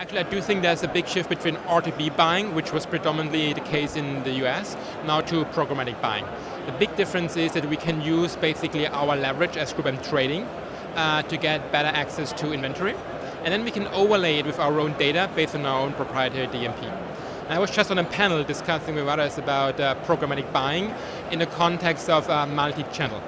Actually, I do think there's a big shift between RTB buying, which was predominantly the case in the US, now to programmatic buying. The big difference is that we can use basically our leverage as Group M trading to get better access to inventory. And then we can overlay it with our own data based on our own proprietary DMP. And I was just on a panel discussing with others about programmatic buying in the context of multi-channel.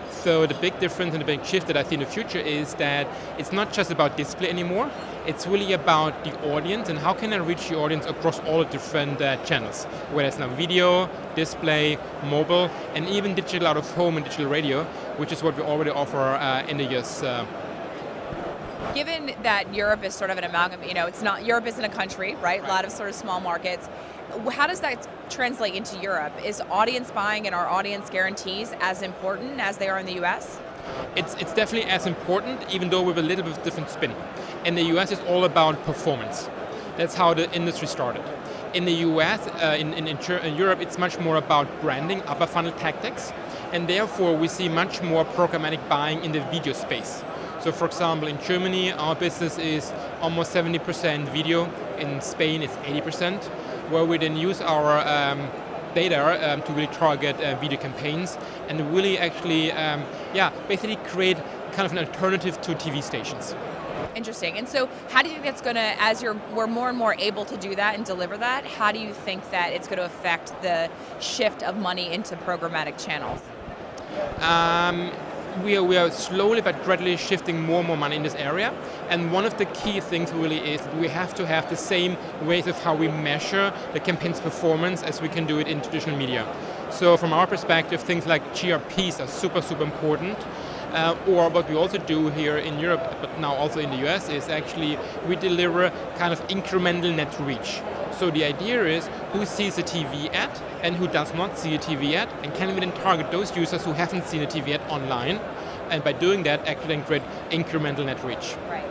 So the big difference and the big shift that I see in the future is that it's not just about display anymore, it's really about the audience and how can I reach the audience across all the different channels, whether it's now video, display, mobile, and even digital out of home and digital radio, which is what we already offer in the US. Given that Europe is sort of an amalgam, it's not, Europe isn't a country, right? A lot of sort of small markets. How does that translate into Europe? Is audience buying and our audience guarantees as important as they are in the US? It's definitely as important, even though with a little bit different spin. In the US, it's all about performance. That's how the industry started. In the US, in Europe, it's much more about branding, upper funnel tactics, and therefore we see much more programmatic buying in the video space. So for example, in Germany, our business is almost 70% video. In Spain, it's 80%, where we then use our data to really target video campaigns and really actually, basically create kind of an alternative to TV stations. Interesting. And so how do you think that's going to, as we're more and more able to do that and deliver that, how do you think that it's going to affect the shift of money into programmatic channels? We are slowly but gradually shifting more and more money in this area. And one of the key things really is that we have to have the same ways of how we measure the campaign's performance as we can do it in traditional media. So from our perspective, things like GRPs are super, super important. Or what we also do here in Europe, but now also in the US, is actually we deliver kind of incremental net reach. So the idea is who sees a TV ad and who does not see a TV ad, and can we then target those users who haven't seen a TV ad online, and by doing that actually then create incremental net reach. Right.